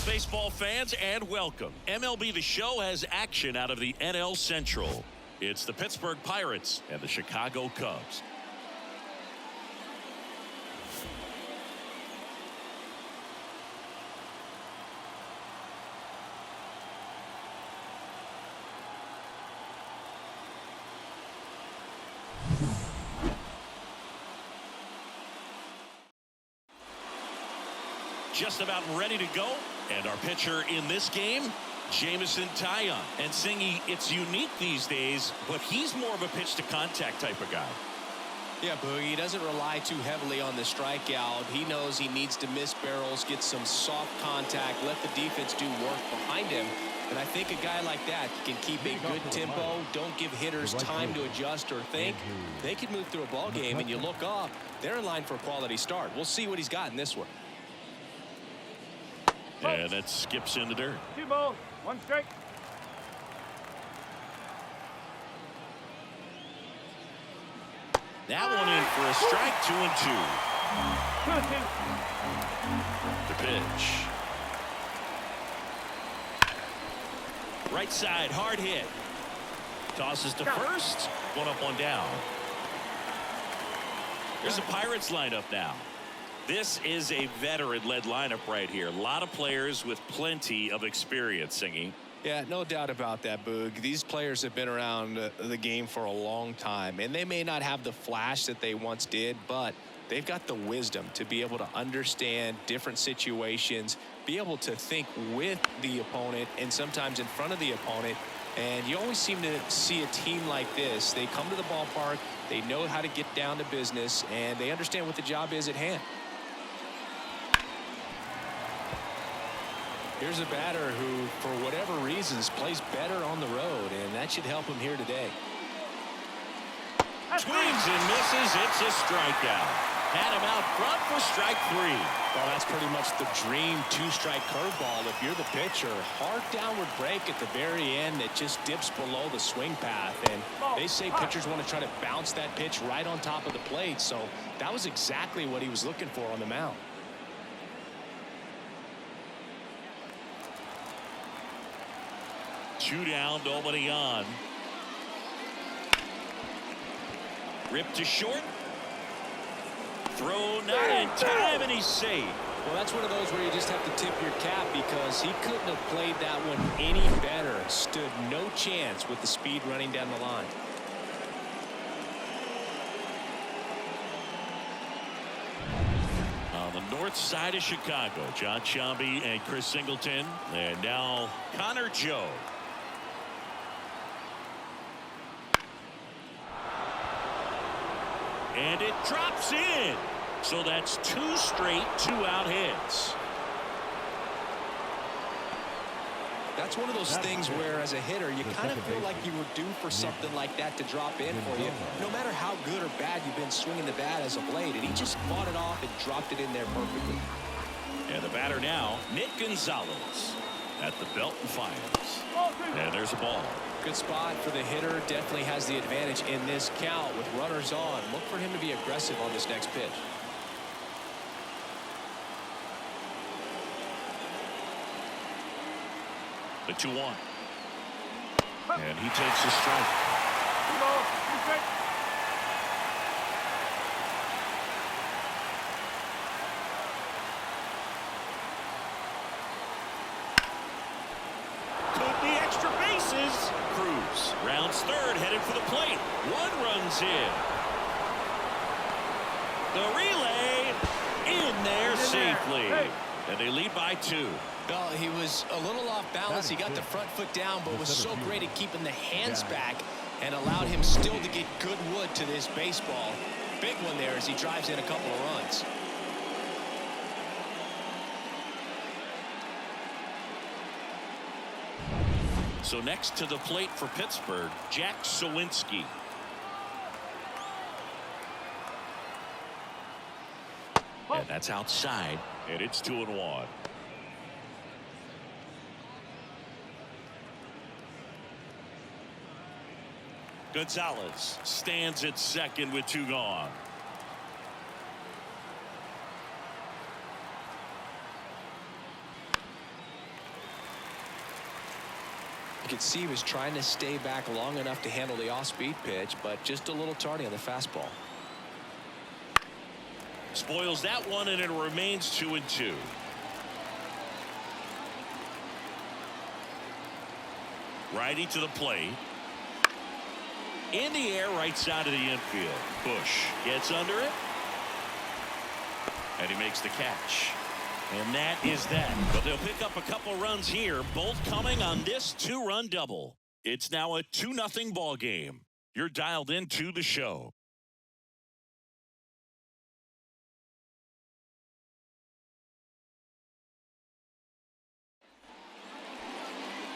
Hello, baseball fans, and welcome. MLB The Show has action out of the NL Central. It's the Pittsburgh Pirates and the Chicago Cubs. Just about ready to go, and our pitcher in this game, Jamison Taillon. And Singy, it's unique these days, but he's more of a pitch to contact type of guy. Yeah, Boogie, he doesn't rely too heavily on the strikeout. He knows he needs to miss barrels, get some soft contact, let the defense do work behind him. And I think a guy like that can keep a good tempo, don't give hitters time to adjust or think. They can move through a ball game, and you look up, they're in line for a quality start. We'll see what he's got in this one. And it skips in the dirt. 2 balls, 1 strike. That one in for a strike, 2-2. 2-2. The pitch. Right side, hard hit. Tosses to first. 1 up, 1 down. There's the Pirates lineup now. This is a veteran-led lineup right here. A lot of players with plenty of experience, Singy. Yeah, no doubt about that, Boog. These players have been around the game for a long time, and they may not have the flash that they once did, but they've got the wisdom to be able to understand different situations, be able to think with the opponent and sometimes in front of the opponent. And you always seem to see a team like this. They come to the ballpark, they know how to get down to business, and they understand what the job is at hand. Here's a batter who, for whatever reasons, plays better on the road, and that should help him here today. Swings and misses. It's a strikeout. Had him out front for strike 3. Well, that's pretty much the dream 2-strike curveball if you're the pitcher. Hard downward break at the very end that just dips below the swing path, and they say pitchers want to try to bounce that pitch right on top of the plate, so that was exactly what he was looking for on the mound. 2 down, nobody on. Ripped to short. Throw not in time, and he's safe. Well, that's one of those where you just have to tip your cap because he couldn't have played that one any better. Stood no chance with the speed running down the line. On the north side of Chicago, John Sciambi and Chris Singleton. And now Connor Joe. And it drops in. So that's 2 straight 2-out hits. That's one of those things where, as a hitter, you kind of feel like you were due for something like that to drop in for you. No matter how good or bad you've been swinging the bat as of late, and he just fought it off and dropped it in there perfectly. And the batter now, Nick Gonzalez, at the belt and fires. And there's a ball. Good spot for the hitter. Definitely has the advantage in this count with runners on. Look for him to be aggressive on this next pitch. The 2-1. And he takes a strike. 2 balls, 2 strike. Could be extra bases. Cruz rounds third, headed for the plate. 1 runs in. The relay in there safely. And they lead by 2. Well, he was a little off balance. He got the front foot down, but was so great at keeping the hands back and allowed him still to get good wood to this baseball. Big one there as he drives in a couple of runs. So next to the plate for Pittsburgh, Jack Sawinski. And that's outside, and it's 2-1. Gonzalez stands at second with 2 gone. could see he was trying to stay back long enough to handle the off-speed pitch, but just a little tardy on the fastball. Spoils that one, and it remains 2-2. Righty to the plate. In the air, right side of the infield. Bush gets under it. And he makes the catch. And that is that. But they'll pick up a couple runs here, both coming on this two-run double. It's now a 2-0 ball game. You're dialed into the show.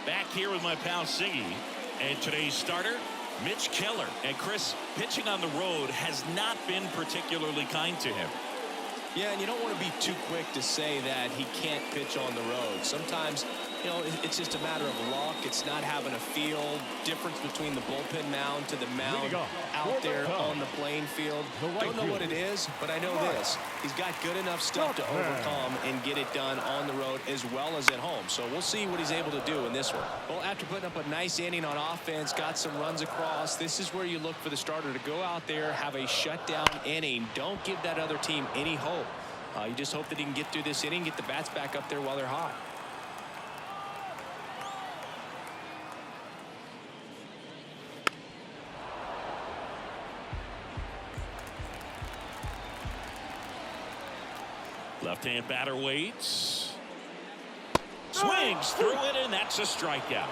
Back here with my pal Siggy. And today's starter, Mitch Keller. And Chris, pitching on the road has not been particularly kind to him. Yeah, and you don't want to be too quick to say that he can't pitch on the road. Sometimes, you know, it's just a matter of luck. It's not having a feel. Difference between the bullpen mound to the mound out there on the playing field. Don't know what it is, but I know this. He's got good enough stuff to overcome and get it done on the road as well as at home. So we'll see what he's able to do in this one. Well, after putting up a nice inning on offense, got some runs across, this is where you look for the starter to go out there, have a shutdown inning. Don't give that other team any hope. You just hope that he can get through this inning, get the bats back up there while they're hot. Left-hand batter waits. Swings through it, and that's a strikeout.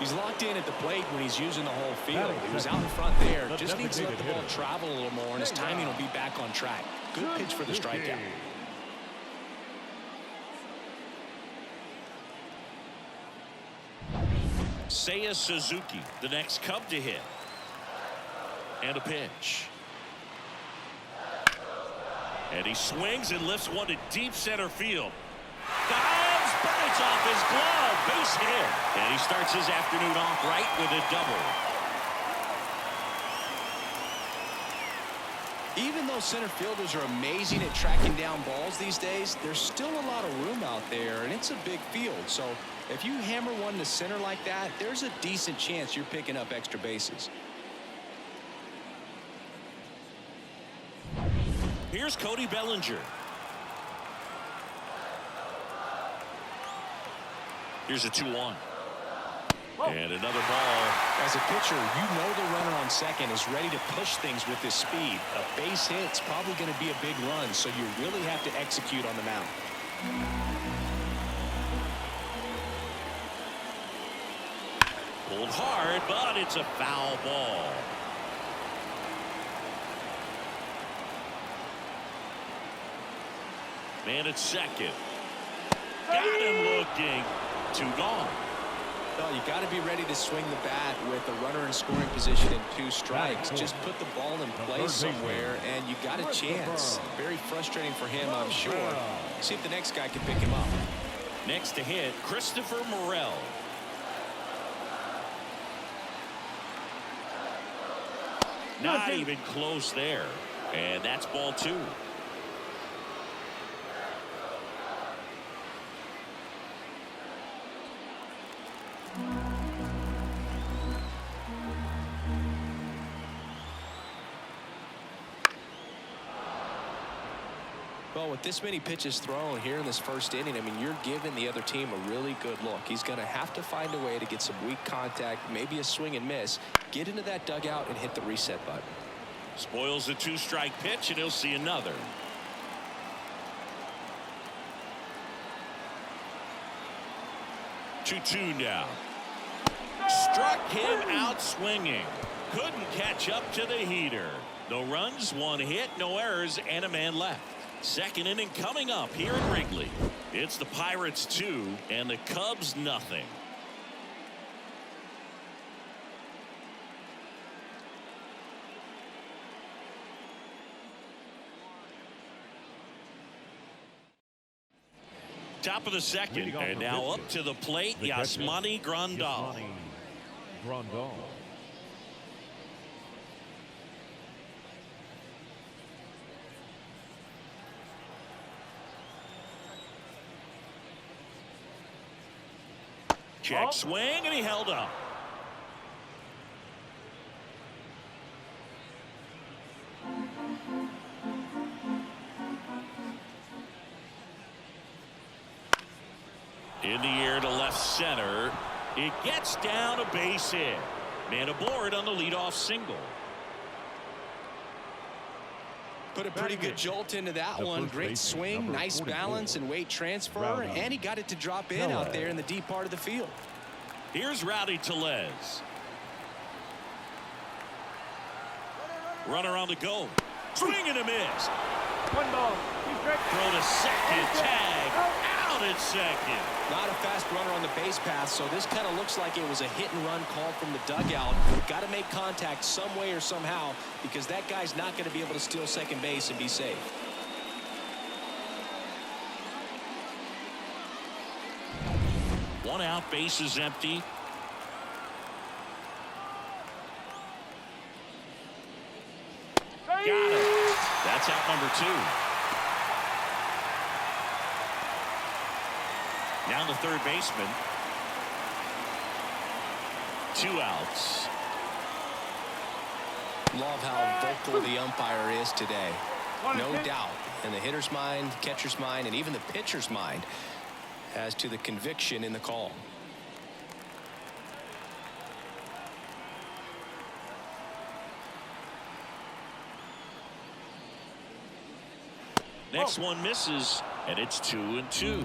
He's locked in at the plate when he's using the whole field. He was out in front there. Just needs to let the ball travel a little more, and his timing will be back on track. Good pitch for the strikeout. Seiya Suzuki, the next Cub to hit. And a pitch. And he swings and lifts one to deep center field. Dives, but it's off his glove. Base hit. And he starts his afternoon off right with a double. Even though center fielders are amazing at tracking down balls these days, there's still a lot of room out there, and it's a big field. So if you hammer one to center like that, there's a decent chance you're picking up extra bases. Here's Cody Bellinger. Here's a 2-1. And another ball. As a pitcher, you know the runner on second is ready to push things with his speed. A base hit's probably going to be a big run, so you really have to execute on the mound. Pulled hard, but it's a foul ball. Man at second. Got him looking. 2 gone. Well, you got to be ready to swing the bat with a runner in scoring position and 2 strikes. Just put the ball in play somewhere, and you got a chance. Very frustrating for him, I'm sure. See if the next guy can pick him up. Next to hit, Christopher Morel. Not even close there. And that's ball 2. Well, with this many pitches thrown here in this first inning, I mean, you're giving the other team a really good look. He's going to have to find a way to get some weak contact, maybe a swing and miss, get into that dugout and hit the reset button. Spoils the 2-strike pitch, and he'll see another. Two now. Struck him out swinging. Couldn't catch up to the heater. No runs, 1 hit, no errors, and a man left. Second inning coming up here in Wrigley. It's the Pirates 2 and the Cubs nothing. Top of the second, and now up to the plate, Yasmani Grandal. Check swing, and he held up. In the air to left center. It gets down, a base hit. Man aboard on the leadoff single. Put a pretty good jolt into that one. Great swing, nice balance and weight transfer, and he got it to drop in out there in the deep part of the field. Here's Rowdy Tellez. Runner on the go. Swing and a miss. One ball. He's straight. Throw to second. Tag. Out at second. Not a fast runner on the base path, so this kind of looks like it was a hit and run call from the dugout. Got to make contact some way or somehow, because that guy's not going to be able to steal second base and be safe. One out, base is empty. Got it. That's out number 2. Now the third baseman. 2 outs. Love how vocal the umpire is today. No doubt in the hitter's mind, catcher's mind, and even the pitcher's mind as to the conviction in the call. Next one misses, and it's 2-2.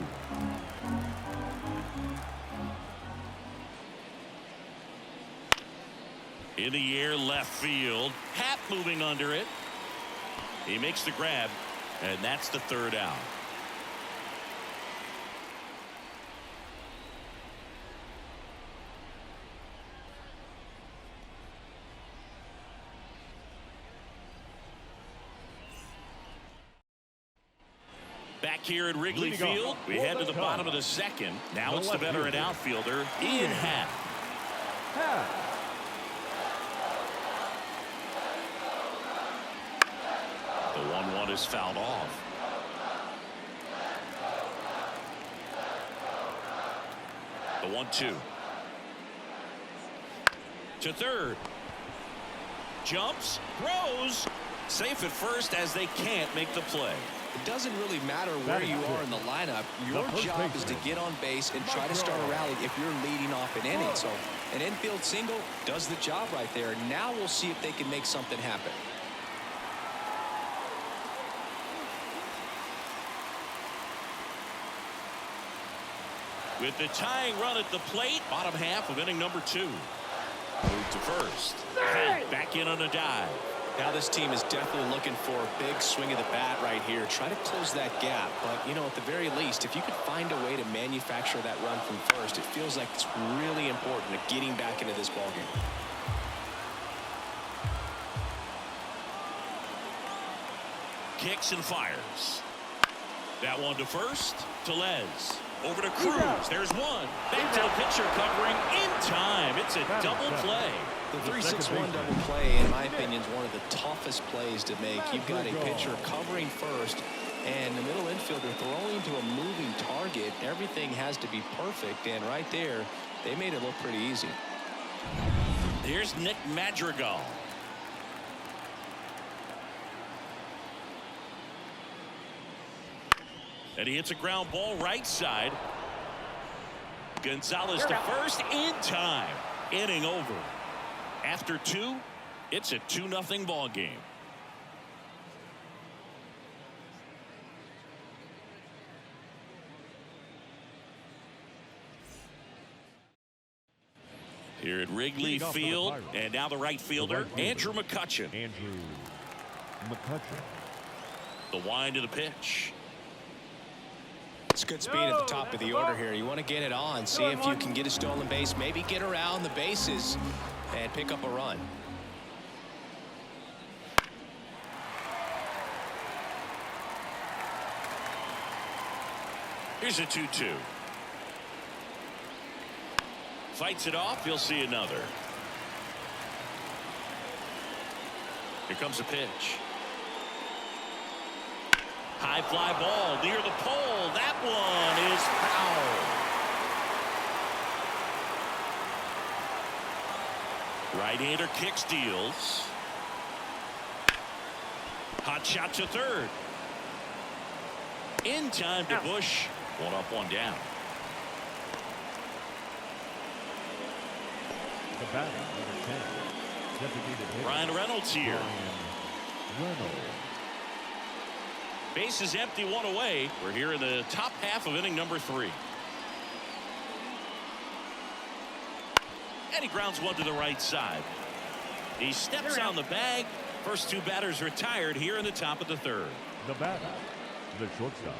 In the air, left field. Happ moving under it. He makes the grab, and that's the third out. Back here at Wrigley Field, we head to the bottom of the second. Now it's the veteran outfielder, Ian Happ. The 1-1 is fouled off. The 1-2. To third. Jumps, throws. Safe at first as they can't make the play. It doesn't really matter where you are in the lineup. Your job is to get on base and try to start a rally if you're leading off an inning. So an infield single does the job right there. Now we'll see if they can make something happen. With the tying run at the plate, bottom half of inning number 2. Move to first. Back in on a dive. Now this team is definitely looking for a big swing of the bat right here. Try to close that gap. But, you know, at the very least, if you could find a way to manufacture that run from first, it feels like it's really important to getting back into this ballgame. Kicks and fires. That one to first. Tellez. Over to Cruz. There's one. Back to the pitcher covering in time. It's a double play. The 3-6-1 double play, in my opinion, is one of the toughest plays to make. You've got a pitcher covering first and the middle infielder throwing to a moving target. Everything has to be perfect, and right there, they made it look pretty easy. Here's Nick Madrigal. And he hits a ground ball right side. Gonzalez to first in time. Inning over. After 2, it's a 2-0 ball game. Here at Wrigley Field, and now the right fielder, Andrew McCutchen. The wind of the pitch. It's good speed at the top of the order here. You want to get it on, see if you can get a stolen base, maybe get around the bases and pick up a run. Here's a 2-2. Fights it off. You'll see another. Here comes a pitch. High fly ball near the pole. That one is foul. Right-hander kicks, deals. Hot shot to third. In time to Bush. One up, one down. The batter, number 10. Designated hitter. Ryan Reynolds here. Ryan Reynolds. Base is empty, one away. We're here in the top half of inning number 3. And he grounds one to the right side. He steps on the bag. First 2 batters retired here in the top of the 3rd. The batter, the shortstop,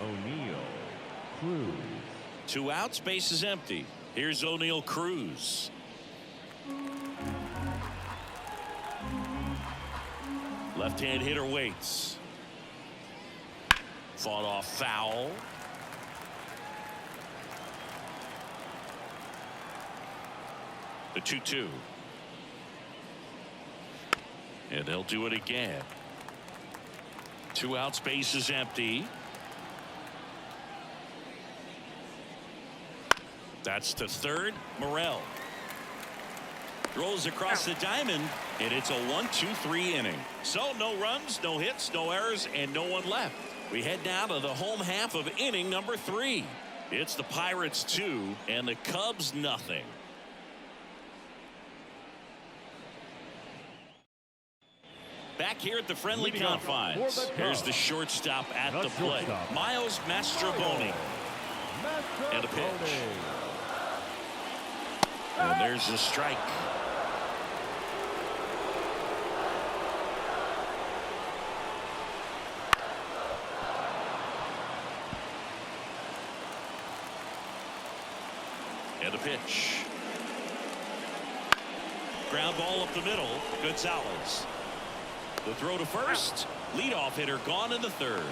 O'Neal Cruz. 2 outs, base is empty. Here's O'Neal Cruz. Left-hand hitter waits. Fought off foul. The 2-2. And they'll do it again. 2 outs, base is empty. That's to third. Morel throws across the diamond, and it's a 1-2-3 inning. So no runs, no hits, no errors, and no one left. We head now to the home half of inning number 3. It's the Pirates 2 and the Cubs nothing. Back here at the friendly confines. Here's the shortstop at the plate. Miles Mastrobuoni. And a pitch. And there's a strike. And a pitch. Ground ball up the middle. Gonzalez. The throw to first. Leadoff hitter gone in the 3rd.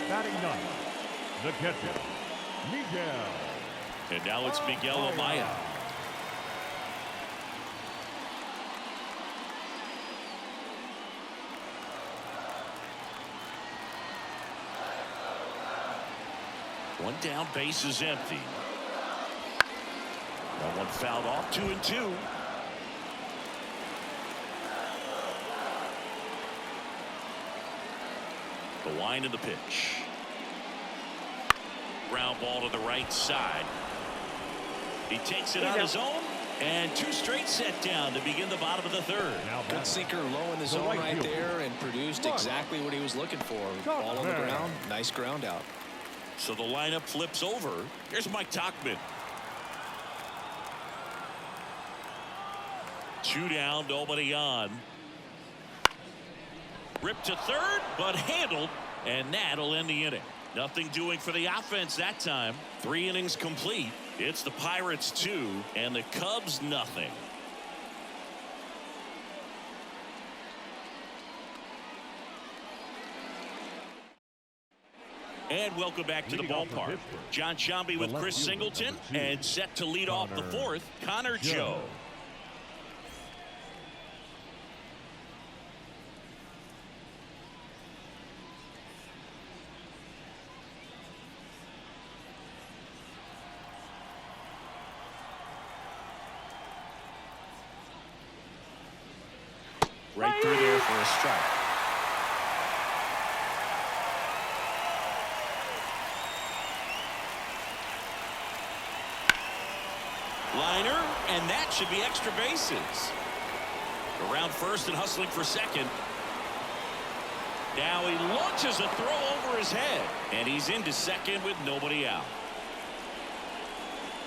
Batting 9th, the catcher, Miguel. And now it's Miguel Amaya. One down, base is empty. That one fouled off. 2-2. The wind of the pitch. Ground ball to the right side. He takes it on his own, and 2 straight set down to begin the bottom of the 3rd. Good sinker low in the zone right there and produced exactly what he was looking for. Ball on the ground, nice ground out. So the lineup flips over. Here's Mike Tauchman. 2 down, nobody on. Ripped to third, but handled, and that'll end the inning. Nothing doing for the offense that time. 3 innings complete. It's the Pirates 2 and the Cubs nothing. And welcome back to the ballpark. John Shambi with Chris Singleton, and set to lead off the 4th, Connor Joe. Right through there for a strike. Liner, and that should be extra bases. Around first and hustling for second. Now he launches a throw over his head, and he's into second with nobody out.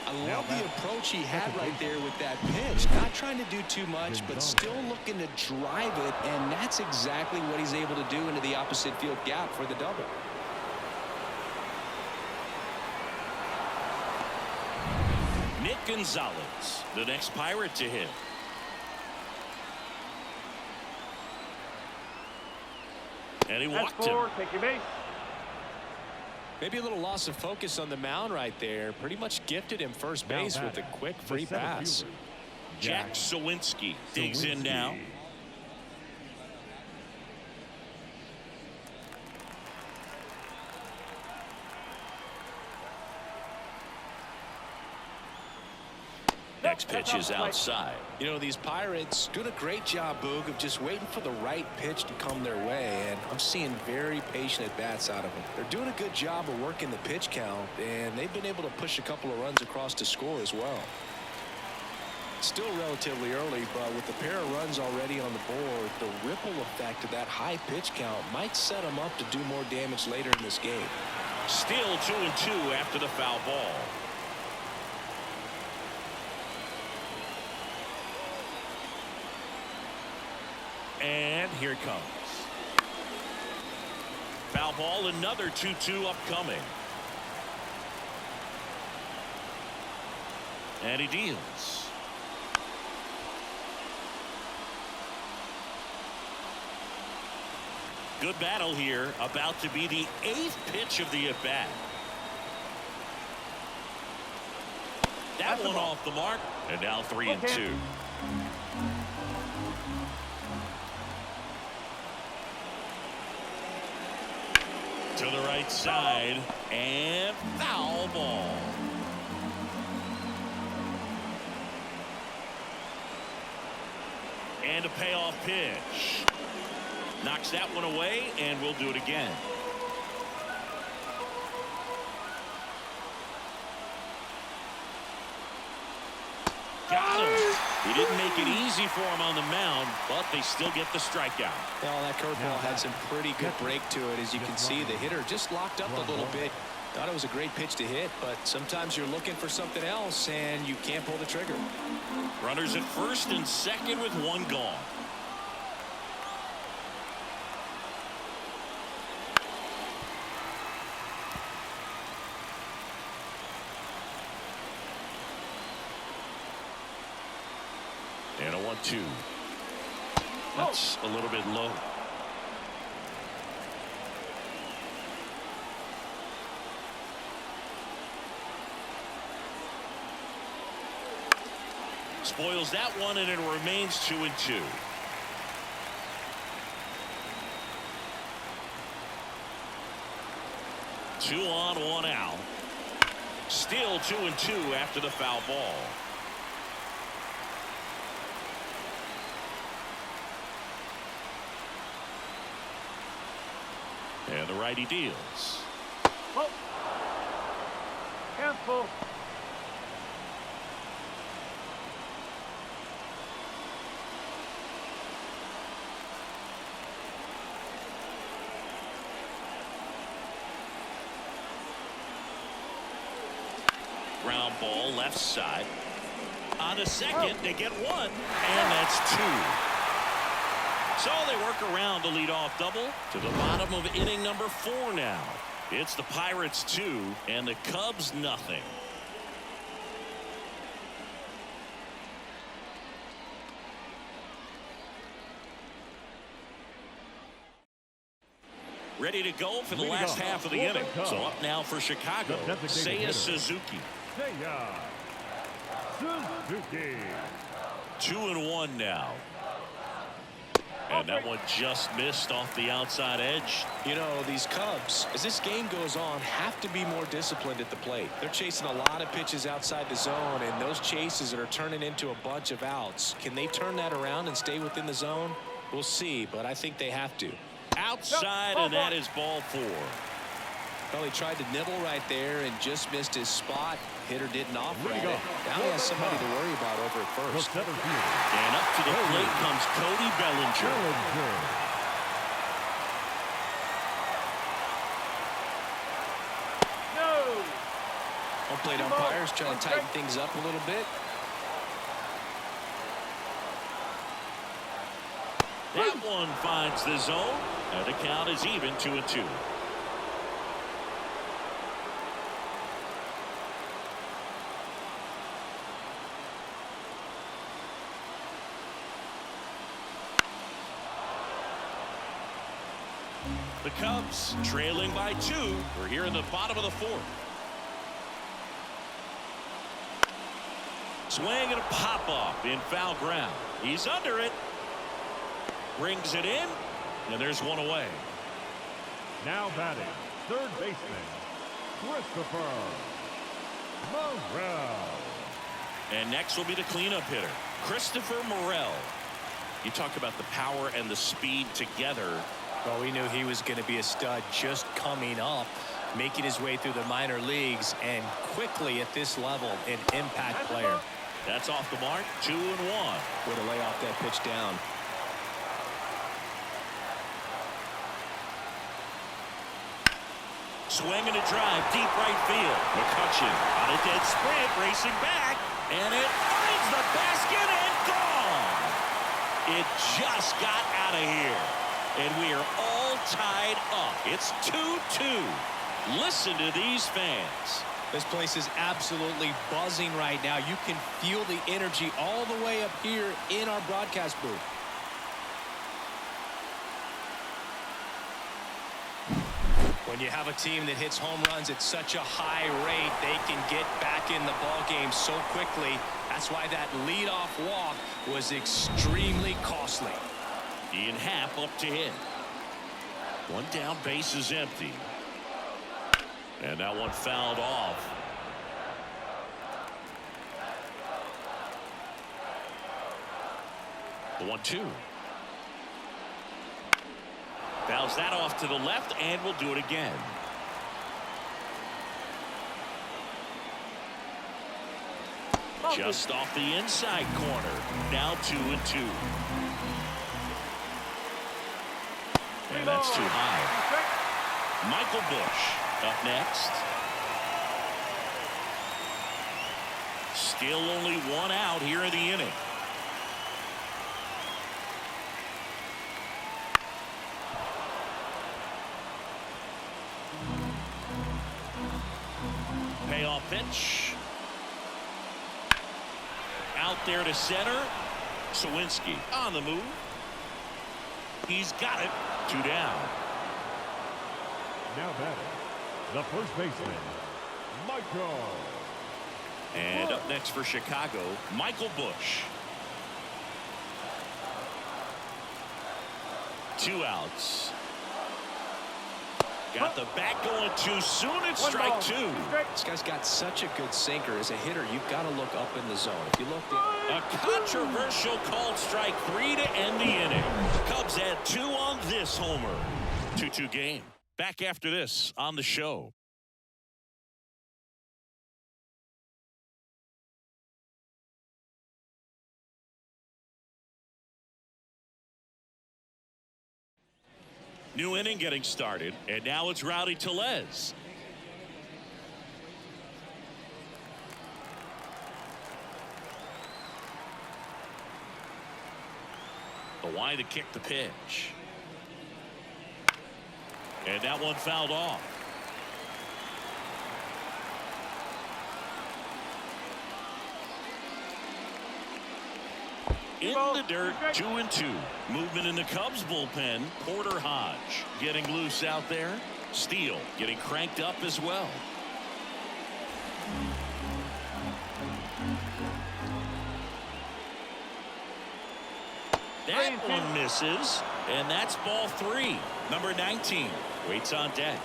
I love the approach he had right there with that pitch. Not trying to do too much, but still looking to drive it, and that's exactly what he's able to do into the opposite field gap for the double. Nick Gonzalez, the next Pirate to hit. And he walked him. Take your base. Maybe a little loss of focus on the mound right there. Pretty much gifted him first base with a quick free pass. Jack Sawinski digs in now. next pitch is outside. You know, these Pirates doing a great job, Boog, of just waiting for the right pitch to come their way, and I'm seeing very patient at-bats out of them. They're doing a good job of working the pitch count, and they've been able to push a couple of runs across to score as well. Still relatively early, but with the pair of runs already on the board, the ripple effect of that high pitch count might set them up to do more damage later in this game. Still 2-2 after the foul ball. And here it comes. Foul ball, another 2-2 upcoming. And he deals. Good battle here, about to be the 8th pitch of the at-bat. That one off the mark, and now 3-2. To the right side, and foul ball. And a payoff pitch. Knocks that one away, and we'll do it again. Got him. He didn't make it easy for him on the mound, but they still get the strikeout. Well, that curveball had some pretty good break to it. As you can see, the hitter just locked up a little bit. Thought it was a great pitch to hit, but sometimes you're looking for something else, and you can't pull the trigger. Runners at first and second with one gone. And a 1-2. That's a little bit low. Spoils that one, and it remains 2-2. Two on, one out. Still 2-2 after the foul ball. And the righty deals. Oh. Cancel. Ground ball left side. On to second, they get one, and that's two. So they work around the leadoff double to the bottom of inning number 4 now. It's the Pirates 2 and the Cubs nothing. Ready to go for the last half of the inning. So up now for Chicago, Seiya Suzuki. Seiya Suzuki. 2-1 now. And that one just missed off the outside edge. You know, these Cubs, as this game goes on, have to be more disciplined at the plate. They're chasing a lot of pitches outside the zone, and those chases that are turning into a bunch of outs. Can they turn that around and stay within the zone? We'll see, but I think they have to. Outside, and that is ball 4. Well, he tried to nibble right there and just missed his spot. Hitter didn't offer at it. Now he has somebody to worry about over at first. And up to the plate comes Cody Bellinger. No. Home plate umpires trying to tighten things up a little bit. That one finds the zone, and the count is even 2-2. The Cubs trailing by 2. We're here in the bottom of the 4th. Swing and a pop-up in foul ground. He's under it. Brings it in, and there's one away. Now batting, third baseman, Christopher Morel. And next will be the cleanup hitter, Christopher Morel. You talk about the power and the speed together. Well, we knew he was going to be a stud just coming up, making his way through the minor leagues, and quickly at this level, an impact player. That's off the mark, 2-1. Way to lay off that pitch down. Swing and a drive, deep right field. McCutchen on a dead sprint, racing back, and it finds the basket and gone. It just got out of here, and we are all tied up. It's 2-2. Listen to these fans. This place is absolutely buzzing right now. You can feel the energy all the way up here in our broadcast booth. When you have a team that hits home runs at such a high rate, they can get back in the ball game so quickly. That's why that leadoff walk was extremely costly. Ian Happ up to hit. One down, base is empty. And that one fouled off. The 1-2. Fouls that off to the left, and we'll do it again. Just off the inside corner. Now 2-2. And that's too high. Michael Busch up next. Still only one out here in the inning. Payoff pitch. Out there to center. Sawinski on the move. He's got it. 2 down. Now batting, the first baseman, Michael. And up next for Chicago, Michael Busch. 2 outs. Got the bat going too soon. It's strike 2. This guy's got such a good sinker. As a hitter, you've got to look up in the zone. If you look at a controversial called strike 3 to end the inning. Cubs add 2 on this homer. 2-2 game. Back after this on the show. New inning getting started, and now it's Rowdy Tellez. The wide to kick the pitch. And that one fouled off. In the dirt, 2-2. Movement in the Cubs bullpen. Porter Hodge getting loose out there. Steele getting cranked up as well. That one misses, and that's ball 3. Number 19 waits on deck.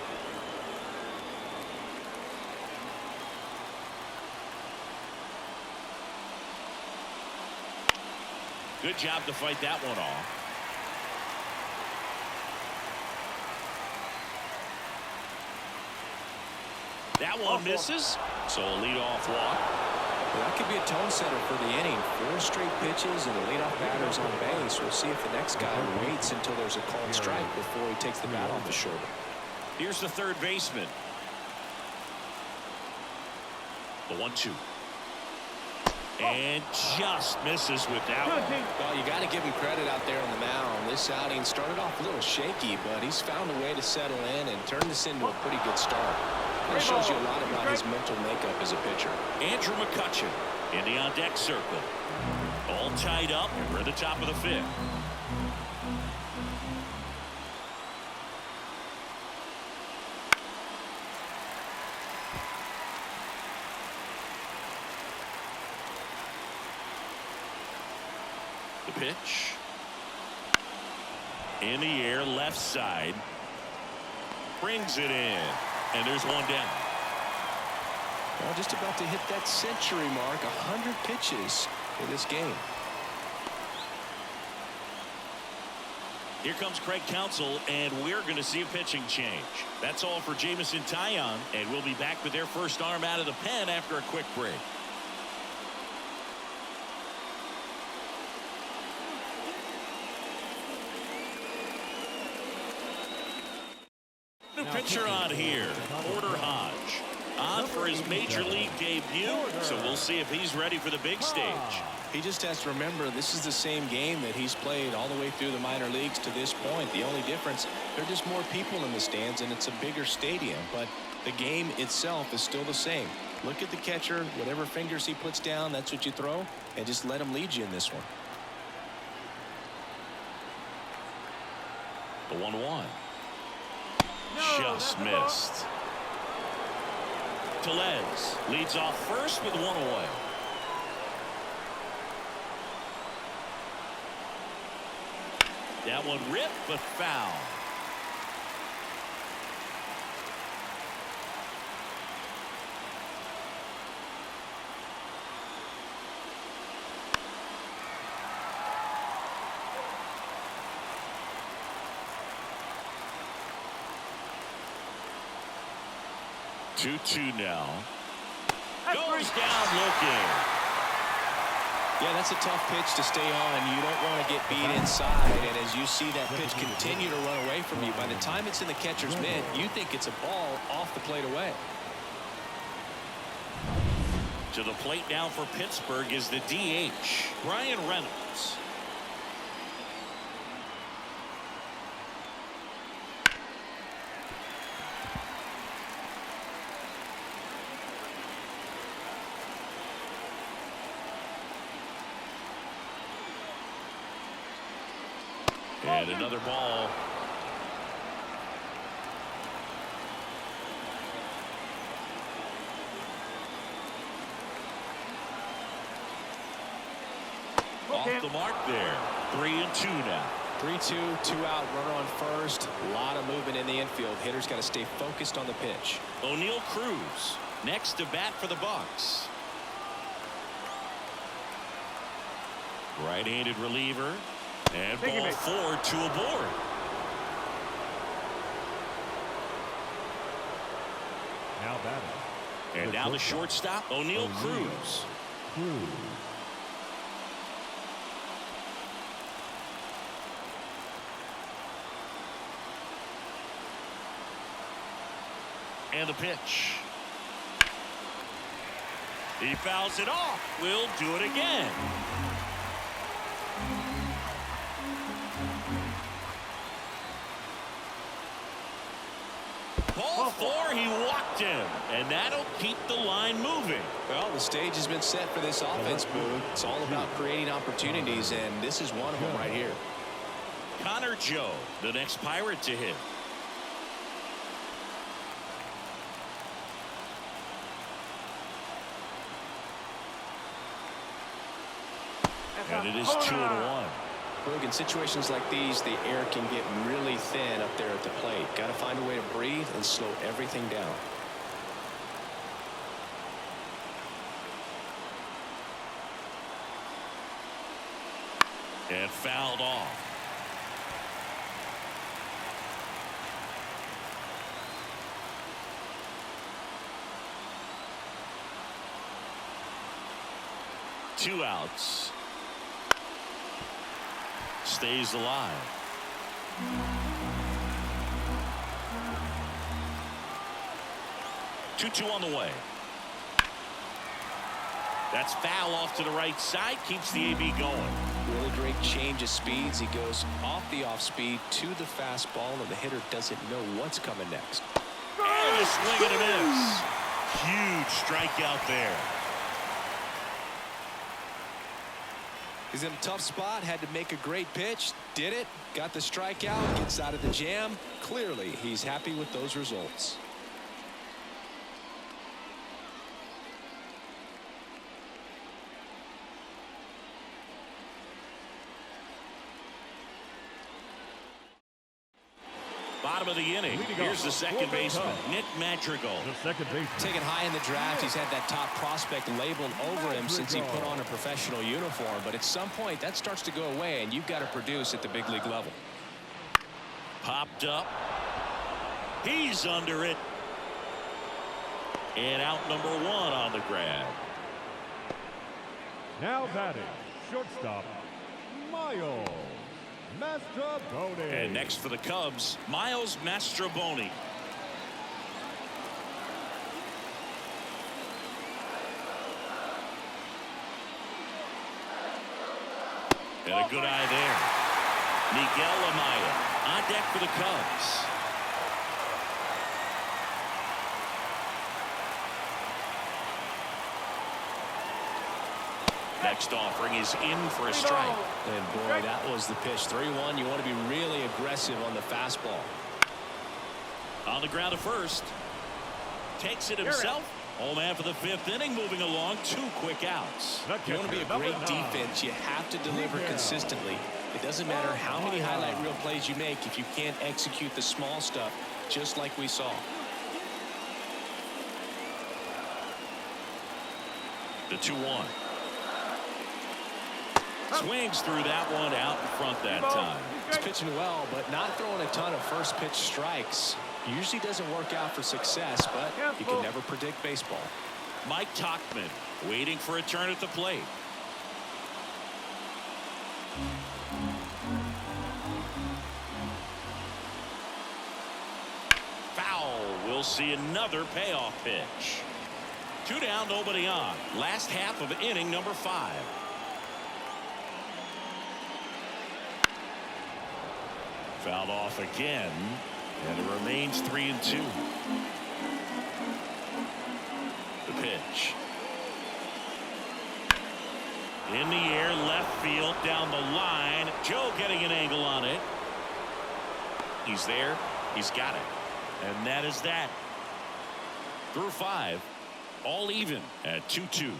Good job to fight that one off. That one misses, so a leadoff walk. Well, that could be a tone setter for the inning. 4 straight pitches and the leadoff batter's on base. We'll see if the next guy waits until there's a called strike before he takes the bat off his shoulder. Here's the third baseman. The 1-2. And just misses with that one. Well, you got to give him credit out there on the mound. This outing started off a little shaky, but he's found a way to settle in and turn this into a pretty good start. That shows you a lot about his mental makeup as a pitcher. Andrew McCutchen in the on-deck circle. All tied up, and we're at the top of the 5th. The pitch. In the air, left side. Brings it in. And there's one down. Well, just about to hit that century mark, 100 pitches for this game. Here comes Craig Counsell, and we're going to see a pitching change. That's all for Jamison Taillon, and we'll be back with their first arm out of the pen after a quick break. New pitcher on here, Porter Hodge, on for his major league debut, so we'll see if he's ready for the big stage. He just has to remember this is the same game that he's played all the way through the minor leagues to this point. The only difference, there are just more people in the stands and it's a bigger stadium, but the game itself is still the same. Look at the catcher, whatever fingers he puts down, that's what you throw, and just let him lead you in this one. The 1-1. Just missed. Tellez leads off first with one away. That one ripped, but foul. Two now. Goes down looking. Yeah, that's a tough pitch to stay on. You don't want to get beat inside, and as you see that pitch continue to run away from you, by the time it's in the catcher's mitt, you think it's a ball off the plate away. To the plate now for Pittsburgh is the DH, Brian Reynolds. And another ball. Off the mark there. 3-2 now. 3-2, 2 out, runner on first. A lot of movement in the infield. Hitter's got to stay focused on the pitch. O'Neal Cruz next to bat for the Bucks. Right-handed reliever. And ball 4 to a board. Now batting. And now the shortstop, O'Neal Cruz. And the pitch. He fouls it off. We'll do it again. Ball 4, he walked him, and that'll keep the line moving. Well, the stage has been set for this offense, Boog. It's all about creating opportunities, and this is one of them right here. Connor Joe, the next Pirate to hit. And it is 2-1. Boog, in situations like these, the air can get really thin up there at the plate. Got to find a way to breathe and slow everything down. And fouled off. Two outs. Stays alive. Two on the way. That's foul off to the right side. Keeps the AB going. Really great change of speeds. He goes off the off speed to the fastball, and the hitter doesn't know what's coming next. And a swing and a miss. Huge strikeout there. He's in a tough spot, had to make a great pitch, did it, got the strikeout, gets out of the jam. Clearly, he's happy with those results. bottom of the inning. Here's the second baseman, Nick Madrigal. The second baseman. Taken high in the draft, he's had that top prospect labeled over him since he put on a professional uniform. But at some point, that starts to go away, and you've got to produce at the big league level. Popped up. He's under it. And out number 1 on the grab. Now batting, shortstop, Miles Mastrobuoni. And next for the Cubs, Miles Mastrobuoni. And a good eye there. Miguel Amaya on deck for the Cubs. Next offering is in for a strike. And boy, that was the pitch. 3-1. You want to be really aggressive on the fastball. On the ground to first. Takes it himself. Home man for the 5th inning, moving along. 2 quick outs. You want to be a great defense, you have to deliver consistently. It doesn't matter how many highlight reel plays you make if you can't execute the small stuff, just like we saw. The 2-1. Swings through that one out in front that time. He's pitching well, but not throwing a ton of first pitch strikes. Usually doesn't work out for success, but you can never predict baseball. Mike Tauchman waiting for a turn at the plate. Foul. We'll see another payoff pitch. 2 down, nobody on. Last half of inning number 5. Fouled off again, and it remains 3-2. The pitch. In the air, left field, down the line. Joe getting an angle on it. He's there. He's got it. And that is that. Through 5, all even at 2-2.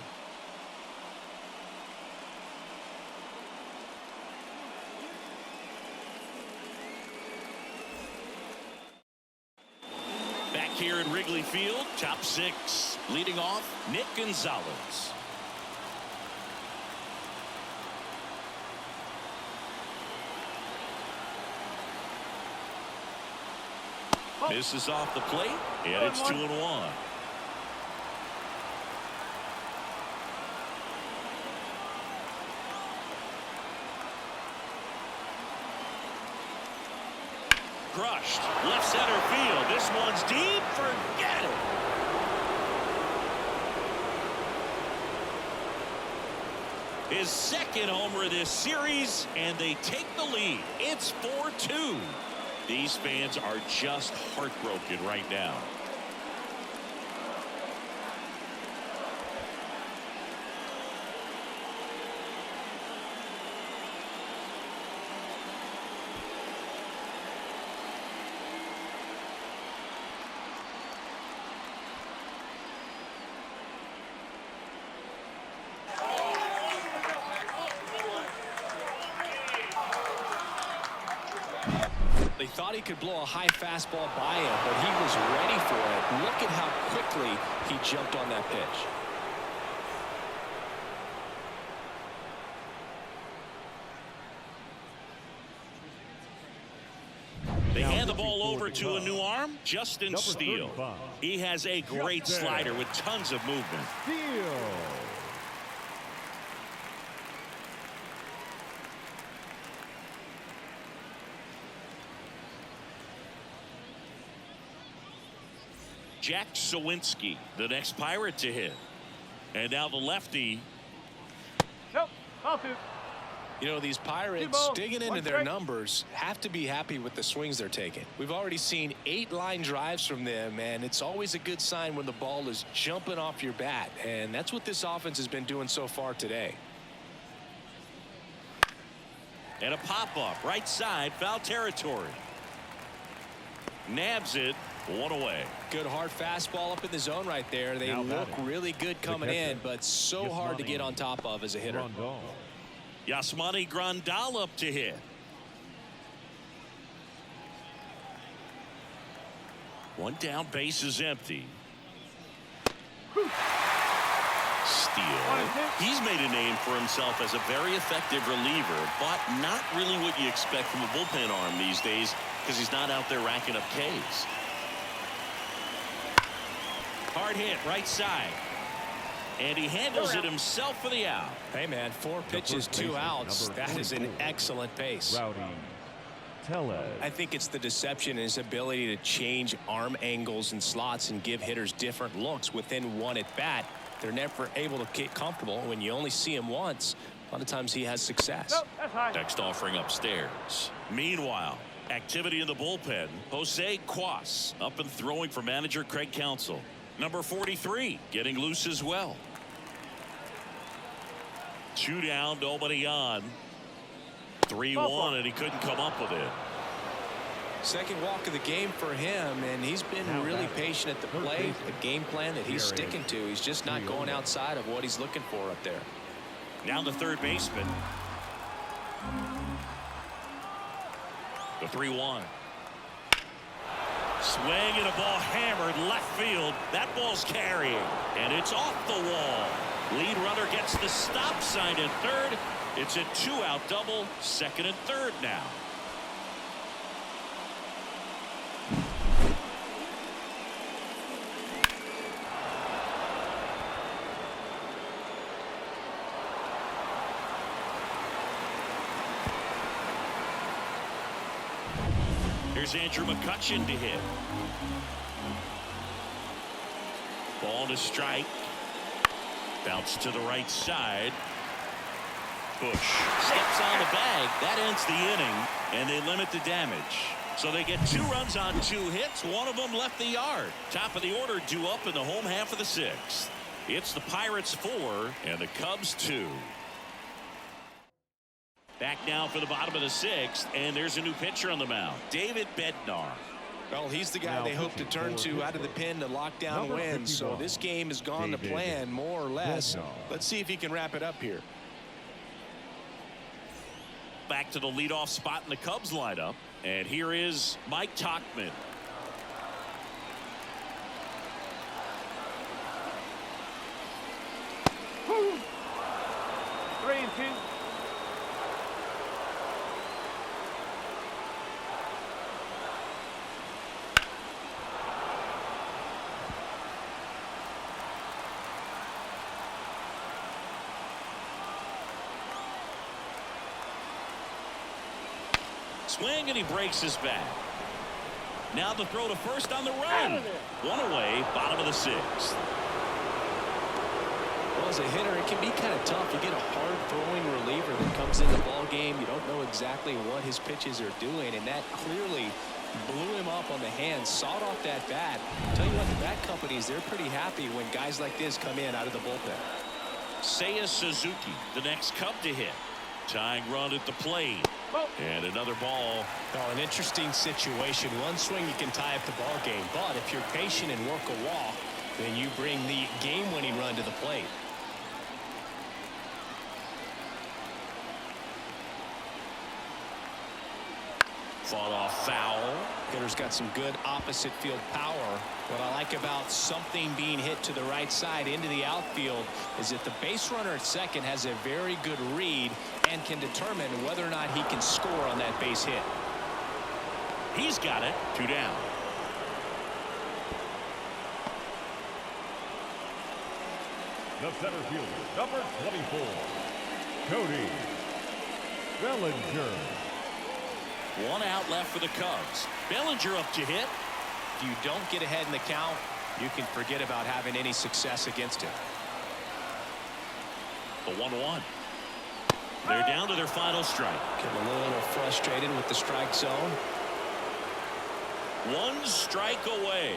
Here in Wrigley Field, top 6, leading off Nick Gonzalez. Misses off the plate, and it's 2-1. Crushed. Left center field. This one's deep. Forget it. His second homer this series, and they take the lead. It's 4-2. These fans are just heartbroken right now. They thought he could blow a high fastball by him, but he was ready for it. Look at how quickly he jumped on that pitch. They hand the ball over to a new arm, Justin Steele. He has a great slider with tons of movement. Jack Sawinski, the next Pirate to hit. And now the lefty. You know, these Pirates digging into their numbers have to be happy with the swings they're taking. We've already seen 8 line drives from them, and it's always a good sign when the ball is jumping off your bat. And that's what this offense has been doing so far today. And a pop-up right side, foul territory. Nabs it. 1 away. Good hard fastball up in the zone right there. They look really good coming in, but so hard to get on top of as a hitter. Yasmani Grandal up to hit. One down, base is empty. Steal. He's made a name for himself as a very effective reliever, but not really what you expect from a bullpen arm these days because he's not out there racking up Ks. Hard hit, right side. And he handles it himself for the out. Hey, man, 4 pitches, 2 outs. That is an excellent pace. I think it's the deception and his ability to change arm angles and slots and give hitters different looks within one at bat. They're never able to get comfortable. When you only see him once, a lot of times he has success. Next offering upstairs. Meanwhile, activity in the bullpen. Jose Cuas up and throwing for manager Craig Counsell. Number 43 getting loose as well. 2 down, nobody on. 3-1, and he couldn't come up with it. Second walk of the game for him, and he's been really patient at the plate. A game plan that he's sticking to. He's just not going outside of what he's looking for up there. Now the third baseman. The 3-1. Swing and a ball hammered left field. That ball's carrying, and it's off the wall. Lead runner gets the stop sign at third. It's a 2-out double, second and third now. Here's Andrew McCutchen to hit. Ball to strike. Bounce to the right side. Bush steps on the bag. That ends the inning, and they limit the damage. So they get 2 runs on 2 hits. One of them left the yard. Top of the order due up in the home half of the 6th. It's the Pirates 4 and the Cubs 2. Back now for the bottom of the 6th, and there's a new pitcher on the mound, David Bednar. Well, he's the guy they hope to turn to out of the pen to lock down wins. So this game has gone to plan more or less. Let's see if he can wrap it up here. Back to the leadoff spot in the Cubs lineup, and here is Mike Tauchman. Woo. 3-2. Swing, and he breaks his back. Now the throw to first on the run. One away, bottom of the 6th. Well, as a hitter, it can be kind of tough. You get a hard throwing reliever that comes in the ball game. You don't know exactly what his pitches are doing, and that clearly blew him up on the hands, sawed off that bat. Tell you what, the bat companies, they're pretty happy when guys like this come in out of the bullpen. Seiya Suzuki, the next Cub to hit. Tying run at the plate. And another ball. Well, an interesting situation. One swing you can tie up the ball game, but if you're patient and work a walk, then you bring the game-winning run to the plate. Fought off foul. Hitter's got some good opposite field power. What I like about something being hit to the right side into the outfield is that the base runner at second has a very good read and can determine whether or not he can score on that base hit. He's got it. 2 down. The center fielder, number 24, Cody Bellinger. 1 out left for the Cubs. Bellinger up to hit. If you don't get ahead in the count, you can forget about having any success against him. The 1-1. They're down to their final strike. Getting a little frustrated with the strike zone. 1 strike away.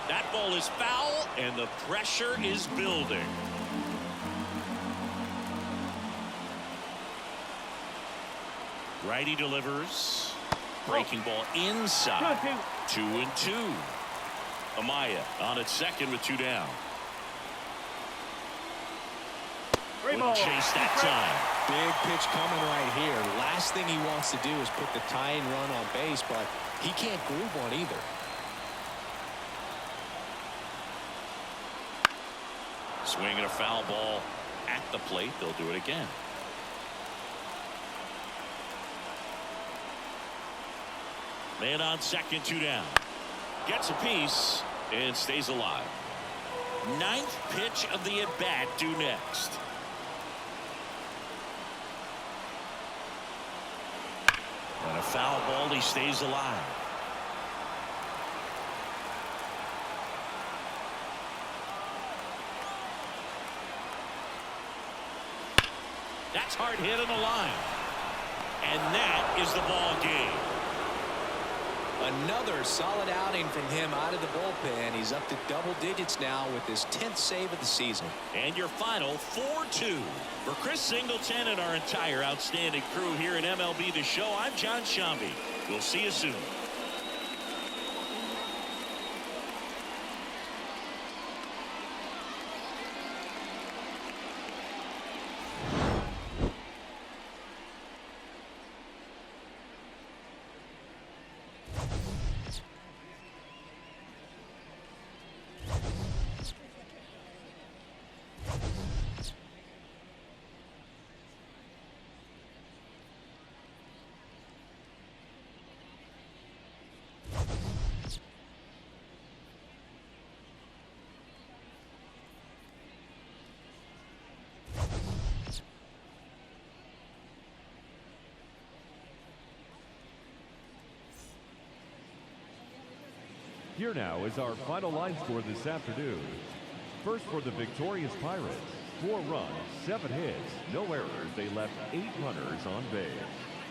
That ball is foul, and the pressure is building. Righty delivers. Breaking ball inside. 2-2. Amaya on at second with 2 down. Wouldn't chase that time. Big pitch coming right here. Last thing he wants to do is put the tying run on base, but he can't groove one either. Swinging a foul ball at the plate. They'll do it again. Man on second, 2 down. Gets a piece and stays alive. 9th pitch of the at-bat due next. And a foul ball. He stays alive. That's hard hit on the line. And that is the ball game. Another solid outing from him out of the bullpen. He's up to double digits now with his 10th save of the season. And your final 4-2. For Chris Singleton and our entire outstanding crew here at MLB The Show, I'm John Shambi. We'll see you soon. Here now is our final line score this afternoon. First for the victorious Pirates, 4 runs, 7 hits, no errors. They left 8 runners on base.